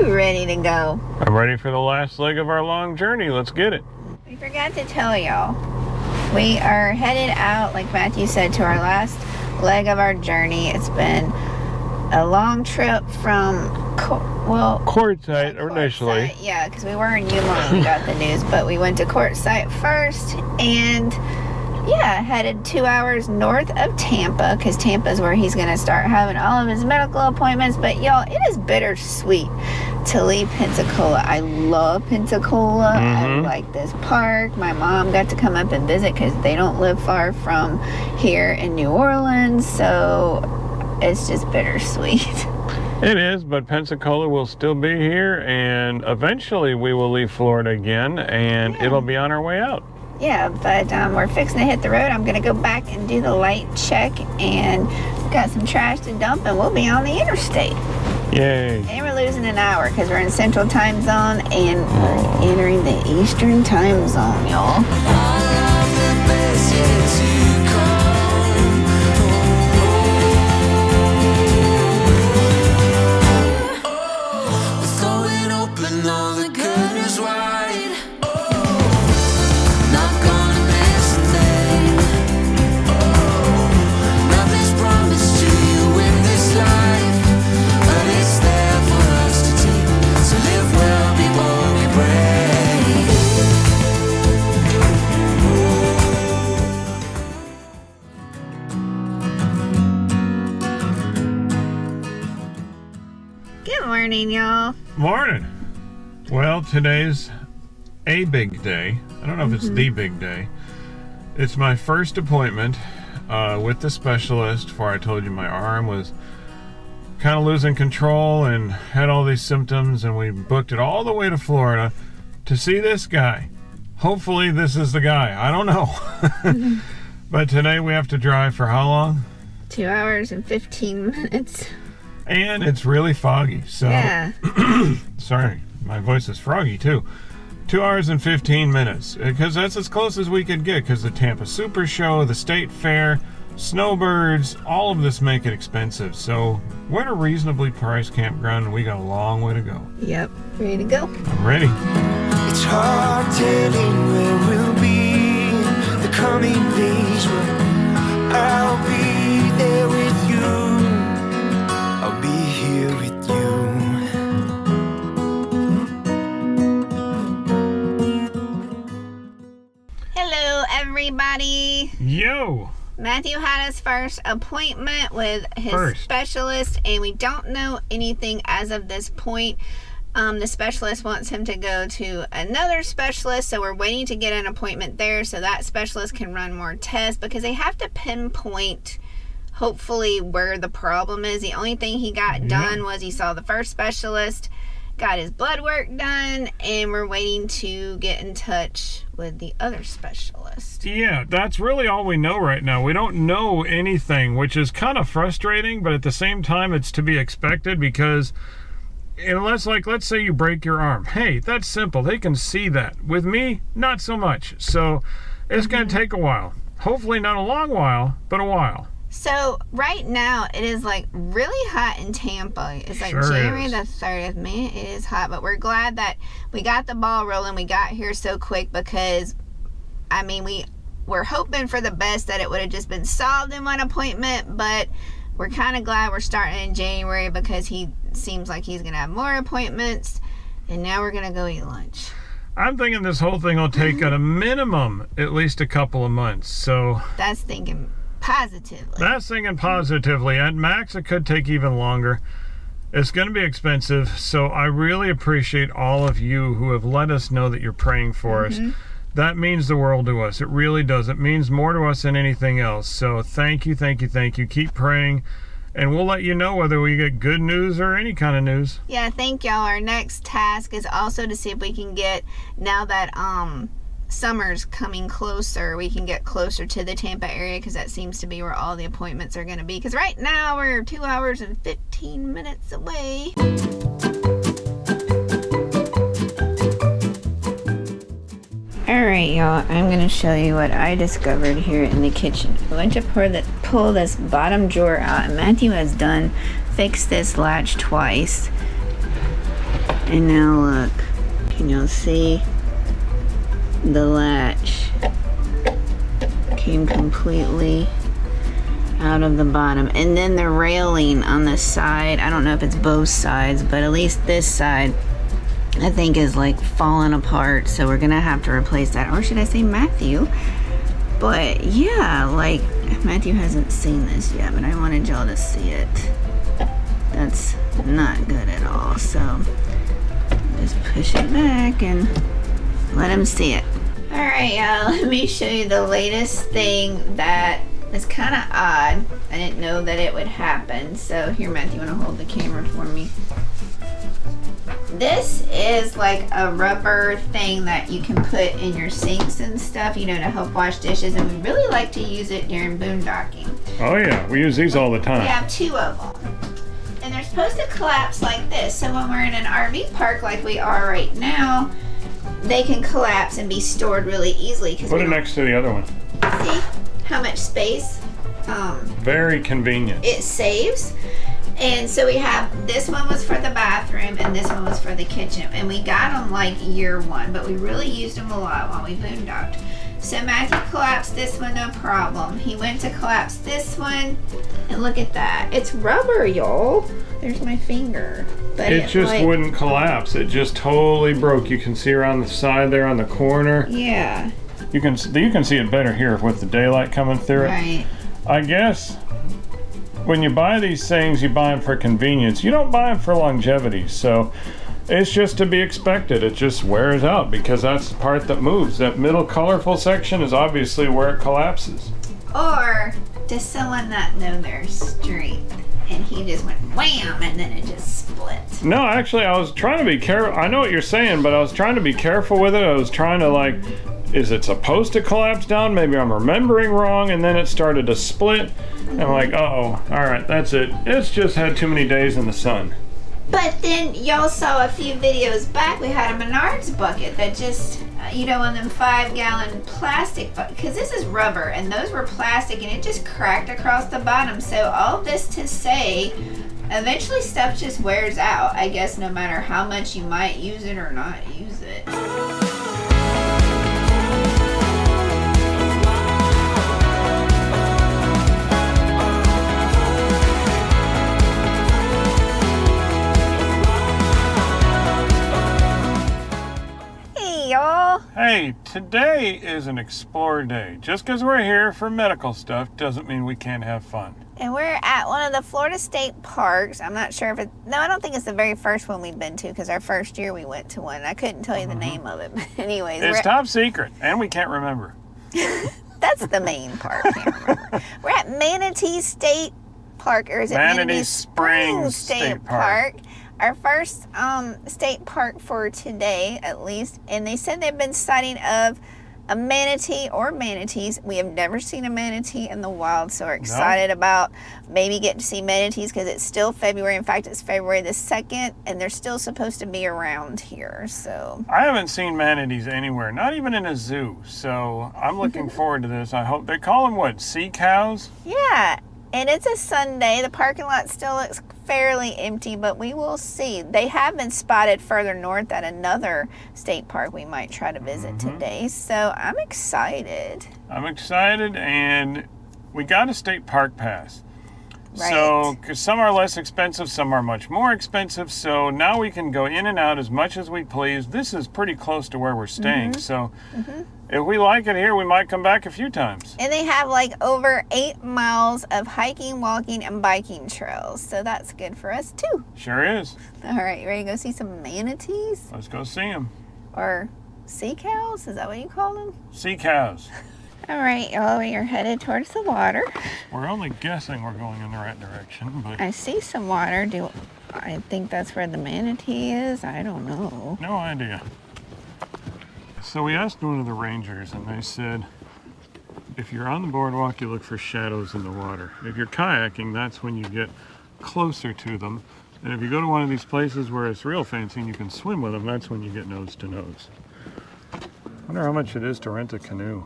Ready to go. I'm ready for the last leg of our long journey. Let's get it. We forgot to tell y'all. We are headed out, like Matthew said, to our last leg of our journey. It's been a long trip from, Quartzsite initially. Yeah, because we were in Yuma when we got the news, but we went to Quartzsite first, and yeah, headed 2 hours north of Tampa, because Tampa is where he's going to start having all of his medical appointments. But y'all, it is bittersweet to leave Pensacola. I love Pensacola. I like this park. My mom got to come up and visit because they don't live far from here in New Orleans, so it's just bittersweet. It is, but Pensacola will still be here, and eventually we will leave Florida again, and it'll be on our way out. Yeah, but we're fixing to hit the road. I'm going to go back and do the light check, and we've got some trash to dump, and we'll be on the interstate. Yay. And we're losing an hour because we're in Central Time Zone, and we're entering the Eastern Time Zone, y'all. Good morning, y'all. Morning. Well, today's a big day. I don't know if it's the big day. It's my first appointment with the specialist. Before I told you my arm was kind of losing control and had all these symptoms, and we booked it all the way to Florida to see this guy. Hopefully this is the guy. I don't know. But today we have to drive for how long? 2 hours and 15 minutes. And it's really foggy, so yeah. Sorry, my voice is froggy too. 2 hours and 15 minutes, because that's as close as we could get, because the Tampa Super Show, the State Fair, snowbirds, all of this make it expensive. So we're at a reasonably priced campground, and we got a long way to go. Yep, ready to go. I'm ready. It's hard telling where we'll be the coming days, but I'll be there with you. I'll be here with you. Hello, everybody. Yo! Matthew had his first appointment with his specialist, and we don't know anything as of this point. The specialist wants him to go to another specialist, so we're waiting to get an appointment there so that specialist can run more tests, because they have to pinpoint hopefully where the problem is. The only thing he got done was he saw the first specialist, got his blood work done, and we're waiting to get in touch with the other specialist. Yeah, that's really all we know right now. We don't know anything, which is kind of frustrating, but at the same time it's to be expected, because unless, like, let's say you break your arm, hey, that's simple, they can see that. With me, not so much. So it's going to take a while. Hopefully not a long while, but a while. So right now it is like really hot in Tampa. It's like January the 30th. Man, it is hot, but we're glad that we got the ball rolling. We got here so quick, because I mean, we're hoping for the best, that it would have just been solved in one appointment, but we're kind of glad we're starting in January, because he seems like he's gonna have more appointments, and now we're gonna go eat lunch. I'm thinking this whole thing will take at a minimum at least a couple of months. So that's thinking positively. That's thinking positively. At max, it could take even longer. It's going to be expensive, so I really appreciate all of you who have let us know that you're praying for us. That means the world to us. It really does. It means more to us than anything else. So thank you, thank you, thank you. Keep praying, and we'll let you know whether we get good news or any kind of news. Yeah, thank y'all. Our next task is also to see if we can get, now that summer's coming closer, we can get closer to the Tampa area, because that seems to be where all the appointments are going to be, because right now we're 2 hours and 15 minutes away. Alright, y'all, I'm going to show you what I discovered here in the kitchen. I went to pull this bottom drawer out, and Matthew has fixed this latch twice. And now look, can y'all see the latch came completely out of the bottom. And then the railing on the side, I don't know if it's both sides, but at least this side I think is like falling apart, so we're gonna have to replace that. Or should I say Matthew? But yeah, like Matthew hasn't seen this yet, but I wanted y'all to see it. That's not good at all, so just push it back and let him see it. Alright, y'all, let me show you the latest thing that is kind of odd. I didn't know that it would happen. So here, Matthew, you want to hold the camera for me? This is like a rubber thing that you can put in your sinks and stuff, you know, to help wash dishes. And we really like to use it during boondocking. Oh yeah, we use these all the time. We have 2 of them. And they're supposed to collapse like this. So when we're in an RV park like we are right now, they can collapse and be stored really easily. Put it next to the other one. See how much space? Very convenient. It saves. And so we have, this one was for the bathroom and this one was for the kitchen. And we got them like year 1, but we really used them a lot while we boondocked. So Matthew collapsed this one, no problem. He went to collapse this one, and look at that. It's rubber, y'all. There's my finger. But it just like, wouldn't collapse. It just totally broke. You can see around the side there on the corner. Yeah. You can see it better here with the daylight coming through it. Right. I guess when you buy these things, you buy them for convenience. You don't buy them for longevity. So it's just to be expected. It just wears out because that's the part that moves. That middle colorful section is obviously where it collapses. Or does someone not know their strength and he just went wham and then it just split? No, actually I was trying to be careful. I know what you're saying, but I was trying to be careful with it. I was trying to like, is it supposed to collapse down? Maybe I'm remembering wrong, and then it started to split. And I'm like, uh-oh, all right, that's it. It's just had too many days in the sun. But then y'all saw a few videos back, we had a Menards bucket that just, you know, on them 5-gallon plastic, because this is rubber and those were plastic and it just cracked across the bottom. So all this to say, eventually stuff just wears out, I guess, no matter how much you might use it or not use it. Y'all. Hey, today is an Explore Day. Just because we're here for medical stuff doesn't mean we can't have fun. And we're at one of the Florida State parks. I'm not sure if it, no, I don't think it's the very first one we've been to because our first year we went to one. I couldn't tell you the name of it. But anyways. It's top secret and we can't remember. That's the main part. I can't remember. We're at Manatee State Park, or is it Manatee Springs State Park? Our first state park for today, at least, and they said they've been sighting of a manatee or manatees. We have never seen a manatee in the wild, so we're excited about maybe getting to see manatees because it's still February. In fact, it's February the 2nd, and they're still supposed to be around here. So I haven't seen manatees anywhere, not even in a zoo. So I'm looking forward to this. I hope they call them what, sea cows? Yeah. And it's a Sunday. The parking lot still looks fairly empty, but we will see. They have been spotted further north at another state park we might try to visit today. So I'm excited. I'm excited, and we got a state park pass. Right. So, because some are less expensive, some are much more expensive. So now we can go in and out as much as we please. This is pretty close to where we're staying. So if we like it here, we might come back a few times. And they have like over 8 miles of hiking, walking, and biking trails. So that's good for us too. Sure is. All right, you ready to go see some manatees? Let's go see them. Or sea cows? Is that what you call them? Sea cows. All right, y'all, we are headed towards the water. We're only guessing we're going in the right direction, but I see some water. Do I think that's where the manatee is? I don't know. No idea. So we asked one of the rangers, and they said, if you're on the boardwalk, you look for shadows in the water. If you're kayaking, that's when you get closer to them. And if you go to one of these places where it's real fancy and you can swim with them, that's when you get nose to nose. I wonder how much it is to rent a canoe.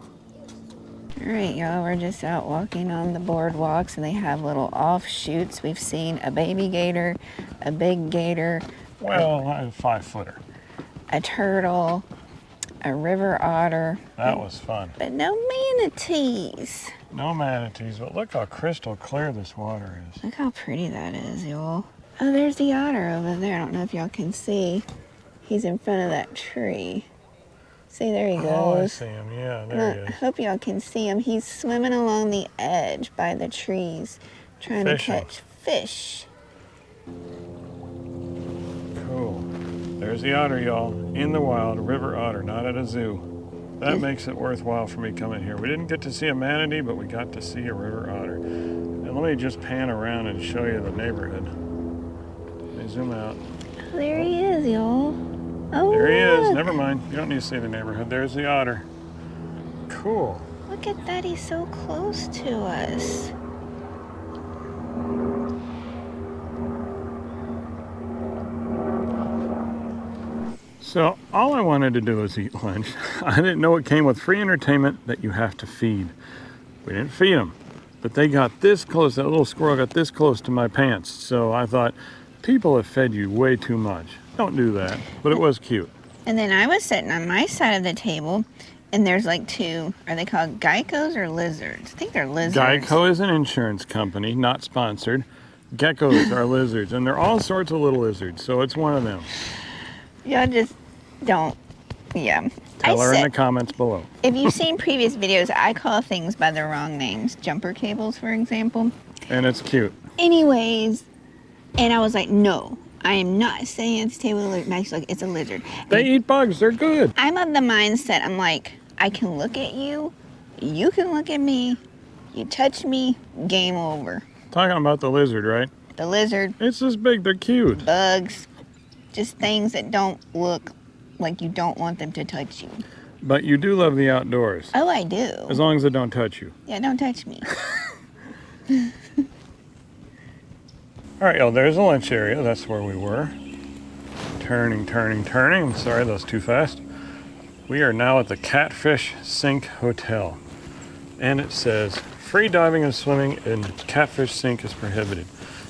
All right, y'all, we're just out walking on the boardwalks, and they have little offshoots. We've seen a baby gator, a big gator. Well, a 5-footer. A turtle, a river otter. That was fun. But no manatees. No manatees, but look how crystal clear this water is. Look how pretty that is, y'all. Oh, there's the otter over there. I don't know if y'all can see. He's in front of that tree. See, there he goes. Oh, I see him. Yeah, there he is. I hope y'all can see him. He's swimming along the edge by the trees, trying to catch fish. Cool. There's the otter, y'all. In the wild, a river otter, not at a zoo. That makes it worthwhile for me coming here. We didn't get to see a manatee, but we got to see a river otter. And let me just pan around and show you the neighborhood. Let me zoom out. There he is, y'all. Oh, there he is. look. Never mind. You don't need to see the neighborhood. There's the otter. Cool. Look at that. He's so close to us. So all I wanted to do was eat lunch. I didn't know it came with free entertainment that you have to feed. We didn't feed them, but they got this close. That little squirrel got this close to my pants. So I thought, people have fed you way too much. Don't do that. But it was cute. And then I was sitting on my side of the table, and there's like two, are they called geckos or lizards? I think they're lizards. Geico is an insurance company, not sponsored. Geckos are lizards, and they're all sorts of little lizards, so it's one of them. Y'all just don't, yeah. Tell her in the comments below. If you've seen previous videos, I call things by the wrong names. Jumper cables, for example. And it's cute. Anyways, and I was like, no, I am not sitting at this table with a lizard. Max, like, it's a lizard. They eat bugs, they're good. I'm of the mindset, I'm like, I can look at you, you can look at me, you touch me, game over. Talking about the lizard, right? The lizard. It's this big, they're cute. Bugs, just things that don't look like you don't want them to touch you. But you do love the outdoors. Oh, I do. As long as they don't touch you. Yeah, don't touch me. All right, y'all, there's the lunch area. That's where we were. Turning. I'm sorry, that was too fast. We are now at the Catfish Sink Hotel. And it says, free diving and swimming in Catfish Sink is prohibited.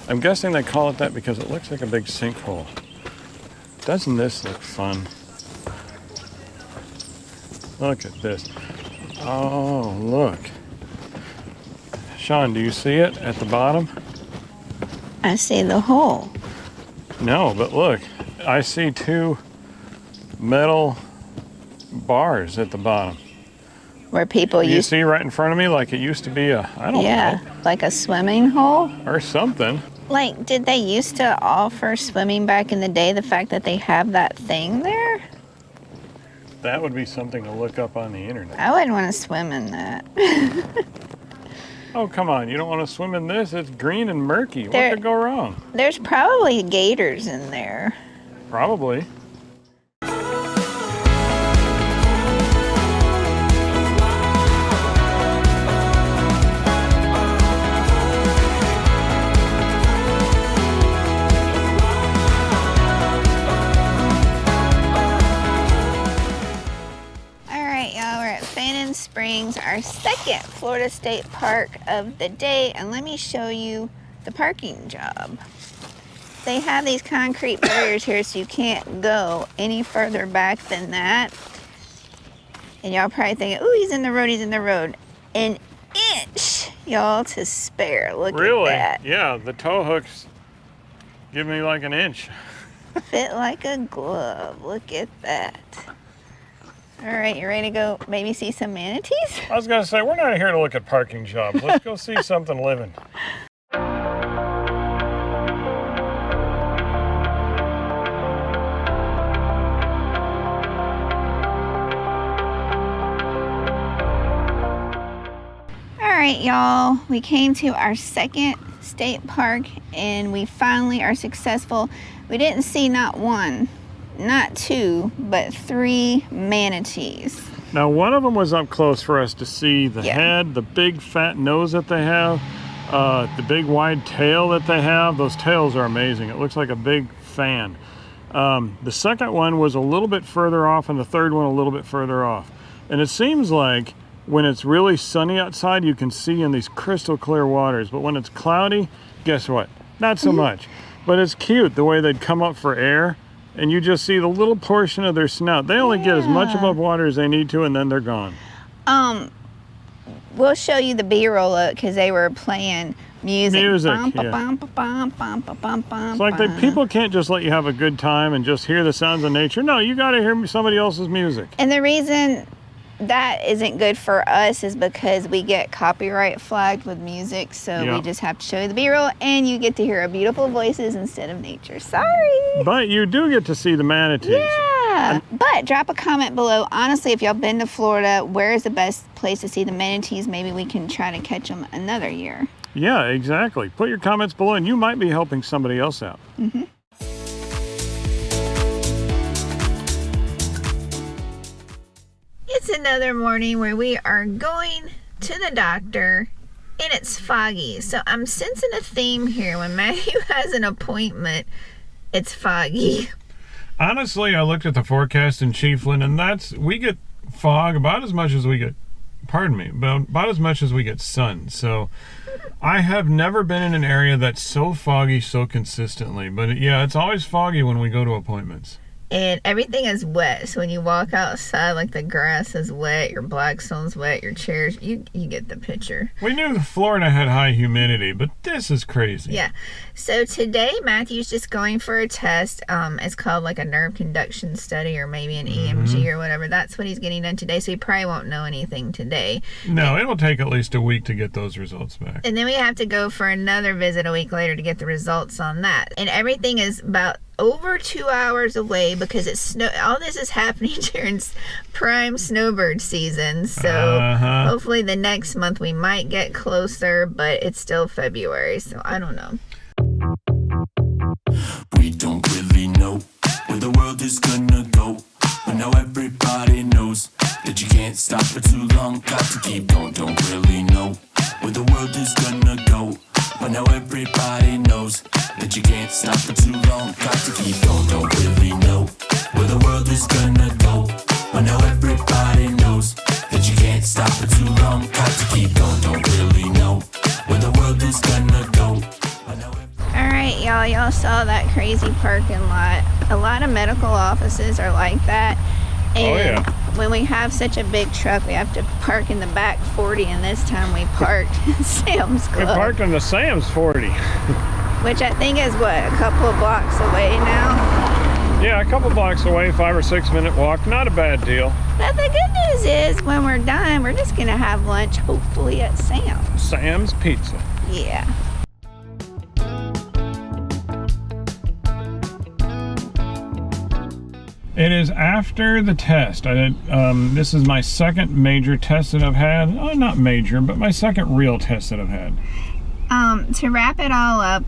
I'm guessing they call it that because it looks like a big sinkhole. Doesn't this look fun? Look at this. Oh, look. Sean, do you see it at the bottom? I see the hole. No, but look, I see two metal bars at the bottom. Where people You used see right in front of me, like it used to be a, I don't know. Like a swimming hole. Or something. Like, did they used to offer swimming back in the day, the fact that they have that thing there? That would be something to look up on the internet. I wouldn't want to swim in that. Oh, come on, you don't want to swim in this? It's green and murky. What could go wrong? There's probably gators in there. Probably. Springs, our second Florida State park of the day, and let me show you the parking job. They have these concrete barriers here so you can't go any further back than that. And y'all probably thinking, ooh, he's in the road. An inch, y'all, to spare. Look at that. Yeah, the tow hooks give me like an inch. Fit like a glove. Look at that. All right, you ready to go maybe see some manatees? I was gonna say, we're not here to look at parking jobs. Let's go see something living. All right, y'all, we came to our second state park and we finally are successful. We didn't see not one, not two, but 3 manatees. Now, one of them was up close for us to see the head, the big fat nose that they have, the big wide tail that they have. Those tails are amazing. It looks like a big fan. The second one was a little bit further off and the third one a little bit further off. And it seems like when it's really sunny outside, you can see in these crystal clear waters. But when it's cloudy, guess what? Not so much. But it's cute the way they'd come up for air, and you just see the little portion of their snout. They only get as much above water as they need to, and then they're gone. We'll show you the B-roll because they were playing music. It's like people can't just let you have a good time and just hear the sounds of nature. No, you got to hear somebody else's music. And the reason that isn't good for us is because we get copyright flagged with music, so we just have to show you the B-roll, and you get to hear our beautiful voices instead of nature. Sorry. But you do get to see the manatees. Yeah. But drop a comment below. Honestly, if y'all been to Florida, where is the best place to see the manatees? Maybe we can try to catch them another year. Yeah, exactly. Put your comments below, and you might be helping somebody else out. Mm-hmm. It's another morning where we are going to the doctor, and it's foggy. So I'm sensing a theme here. When Matthew has an appointment, it's foggy. Honestly, I looked at the forecast in Chiefland, and we get fog about as much as we get, about as much as we get sun. So I have never been in an area that's so foggy so consistently. But yeah, it's always foggy when we go to appointments. And everything is wet, so when you walk outside, like the grass is wet, your Blackstone's wet, your chairs, you get the picture. We knew Florida had high humidity, but this is crazy. Yeah. So today, Matthew's just going for a test. It's called like a nerve conduction study or maybe an EMG or whatever. That's what he's getting done today, so he probably won't know anything today. No, it'll take at least a week to get those results back. And then we have to go for another visit a week later to get the results on that. And everything is about over 2 hours away because it's all this is happening during prime snowbird season. So hopefully the next month we might get closer, but it's still February, so I don't know. We don't really know where the world is gonna go, but now everybody knows that you can't stop for too long. Got to keep going. Don't really know where the world is gonna go, but now everybody knows that you can't stop for too long. Got to keep going. Don't really know where the world is gonna go, but now everybody knows that you can't stop for too long. Got to keep going. Don't really know where the world is gonna go. Alright, y'all saw that crazy parking lot. A lot of medical offices are like that. And when we have such a big truck, we have to park in the back 40, and this time we parked in Sam's Club. We parked in the Sam's 40. Which I think is, what, a couple of blocks away now? Yeah, a couple blocks away, 5 or 6 minute walk. Not a bad deal. But the good news is, when we're done, we're just going to have lunch, hopefully at Sam's. Sam's Pizza. Yeah. It is after the test. This is my second major test that I've had. Oh, not major, but my second real test that I've had. To wrap it all up,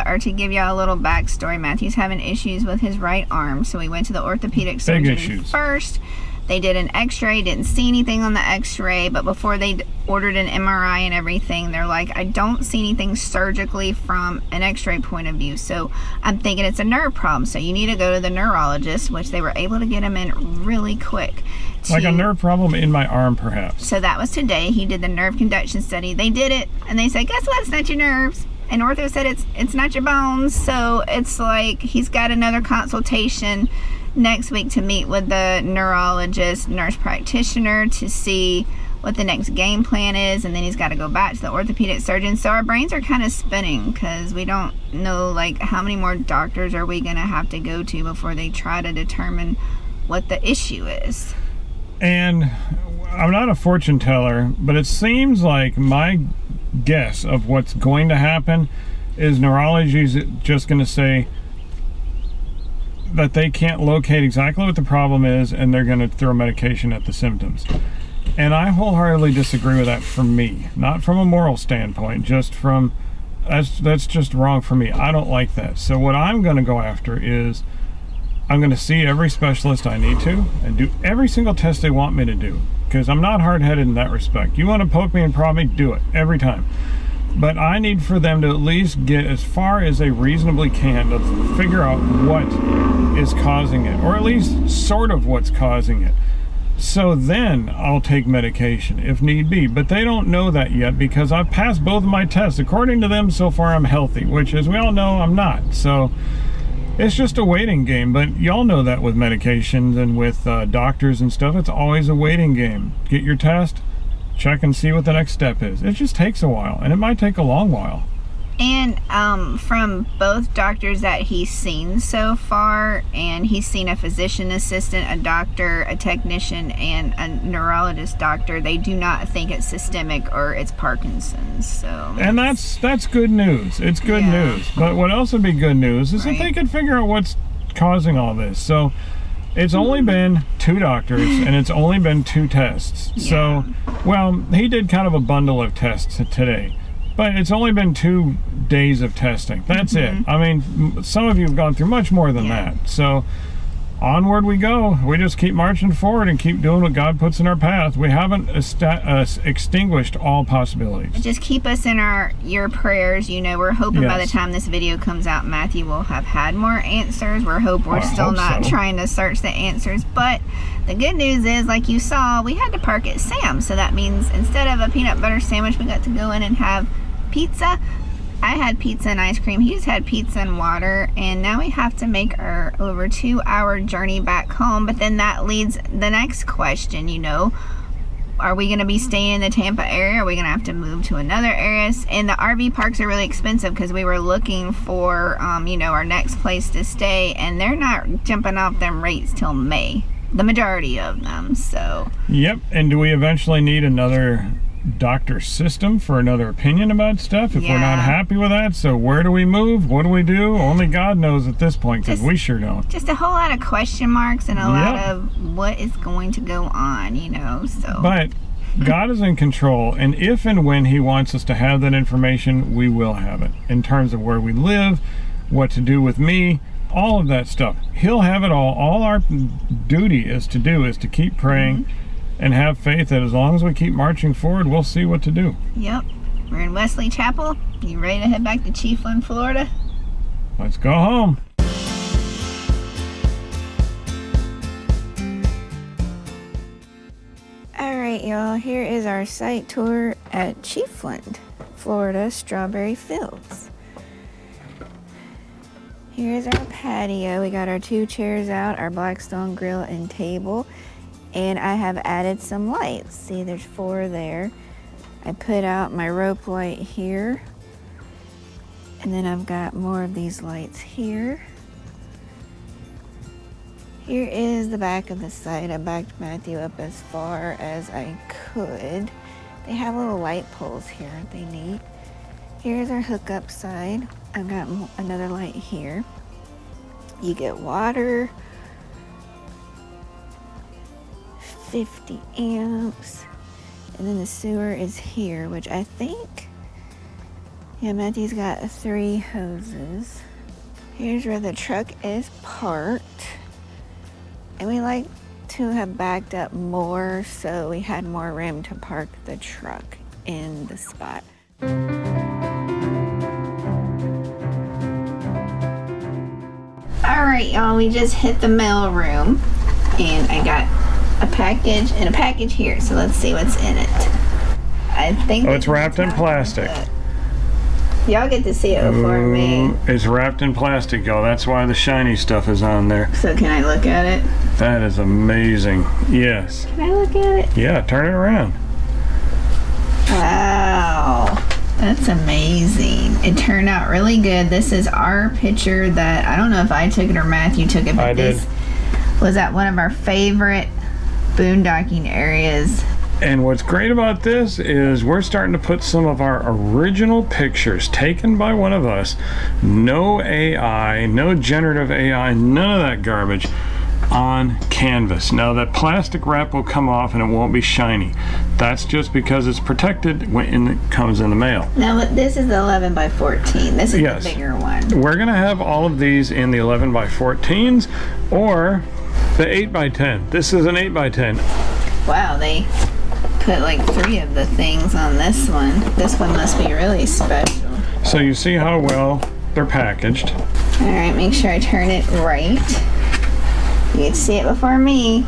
or to give y'all a little backstory, Matthew's having issues with his right arm, so we went to the orthopedic surgeon first. They did an x-ray, didn't see anything on the x-ray, but before they ordered an MRI and everything, they're like, I don't see anything surgically from an x-ray point of view, so I'm thinking it's a nerve problem, so you need to go to the neurologist, which they were able to get him in really quick. Like a nerve problem in my arm, perhaps. So that was today. He did the nerve conduction study. They did it, and they said, guess what? It's not your nerves. And ortho said it's not your bones, so it's like he's got another consultation next week to meet with the neurologist, nurse practitioner, to see what the next game plan is, and then he's got to go back to the orthopedic surgeon. So our brains are kind of spinning because we don't know, like, how many more doctors are we going to have to go to before they try to determine what the issue is. And I'm not a fortune teller, but it seems like my guess of what's going to happen is neurology's just going to say that they can't locate exactly what the problem is, and they're going to throw medication at the symptoms. And I wholeheartedly disagree with that from me. Not from a moral standpoint, just from, that's just wrong for me. I don't like that. So what I'm going to go after is, I'm going to see every specialist I need to and do every single test they want me to do, because I'm not hard-headed in that respect. You want to poke me and prod me, do it every time. But I need for them to at least get as far as they reasonably can to figure out what is causing it, or at least sort of what's causing it. So then I'll take medication if need be. But they don't know that yet because I've passed both of my tests. According to them, so far I'm healthy, which, as we all know, I'm not. So it's just a waiting game. But y'all know that with medications and with doctors and stuff, it's always a waiting game. Get your test, check and see what the next step is. It just takes a while, and it might take a long while. And from both doctors that he's seen so far, and he's seen a physician assistant, a doctor, a technician, and a neurologist doctor, they do not think it's systemic or it's Parkinson's. So, and that's good news. It's good news. But what else would be good news is if they could figure out what's causing all this. So it's only been 2 doctors and it's only been 2 tests. So, well, he did kind of a bundle of tests today. But it's only been 2 days of testing. That's it. I mean, some of you have gone through much more than that. So onward we go. We just keep marching forward and keep doing what God puts in our path. We haven't extinguished all possibilities. Just keep us in your prayers. You know, we're hoping by the time this video comes out, Matthew will have had more answers. We're still not trying to search the answers. But the good news is, like you saw, we had to park at Sam's. So that means instead of a peanut butter sandwich, we got to go in and have pizza. I had pizza and ice cream. He just had pizza and water. And now we have to make our over 2-hour journey back home. But then that leads the next question, you know. Are we going to be staying in the Tampa area? Are we going to have to move to another area? And the RV parks are really expensive because we were looking for, you know, our next place to stay. And they're not jumping off them rates till May. The majority of them, so. Yep, and do we eventually need another doctor system for another opinion about stuff if we're not happy with that? So where do we move? What do we do? Only God knows at this point, because we sure don't. Just a whole lot of question marks and a lot of what is going to go on, you know. So but God is in control, and if and when he wants us to have that information, we will have it in terms of where we live, what to do with me, all of that stuff. He'll have it all our duty is to keep praying and have faith that as long as we keep marching forward, we'll see what to do. Yep. We're in Wesley Chapel. You ready to head back to Chiefland, Florida? Let's go home. All right, y'all. Here is our site tour at Chiefland, Florida Strawberry Fields. Here's our patio. We got our 2 chairs out, our Blackstone grill and table. And I have added some lights. See, there's 4 there. I put out my rope light here. And then I've got more of these lights here. Here is the back of the site. I backed Matthew up as far as I could. They have little light poles here. Aren't they neat? Here's our hookup side. I've got another light here. You get water. 50 amps, and then the sewer is here, which I think, Matthew's got 3 hoses. Here's where the truck is parked, and we like to have backed up more so we had more room to park the truck in the spot. All right, y'all, we just hit the mail room, and I got a package and a package here, so let's see what's in it. I think it's wrapped in plastic. Y'all get to see it before me. It's wrapped in plastic, y'all. That's why the shiny stuff is on there. So can I look at it? That is amazing. Yes. Can I look at it? Yeah, turn it around. Wow. That's amazing. It turned out really good. This is our picture that, I don't know if I took it or Matthew took it, but this was at one of our favorite boondocking areas. And what's great about this is we're starting to put some of our original pictures taken by one of us, no AI, no generative AI, none of that garbage, on canvas. Now that plastic wrap will come off and it won't be shiny. That's just because it's protected when it comes in the mail. Now this is the 11 by 14. This is the bigger one. We're gonna have all of these in the 11 by 14s or the 8 by 10. This is an 8 by 10. Wow, they put like 3 of the things on this one. This one must be really special. So you see how well they're packaged. All right, make sure I turn it right. You get to see it before me.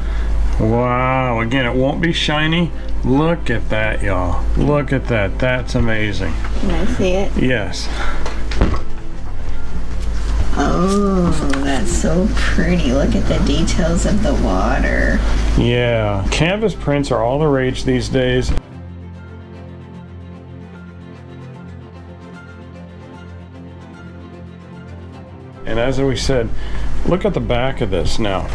Wow, again, it won't be shiny. Look at that, y'all. Look at that. That's amazing. Can I see it? Yes. Oh, that's so pretty. Look at the details of the water. Yeah, canvas prints are all the rage these days. And as we said, look at the back of this now.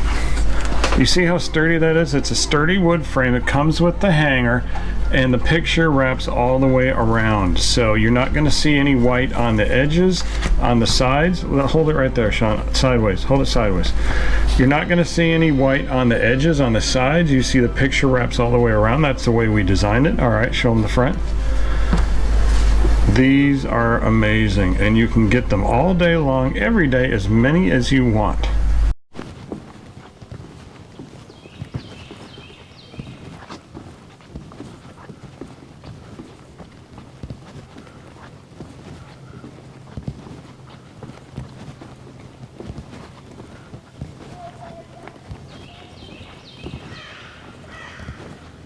You see how sturdy that is? It's a sturdy wood frame. It comes with the hanger, and the picture wraps all the way around. So you're not going to see any white on the edges, on the sides. Well, hold it right there, Sean. Sideways. Hold it sideways. You're not going to see any white on the edges, on the sides. You see the picture wraps all the way around. That's the way we designed it. All right, show them the front. These are amazing, and you can get them all day long, every day, as many as you want.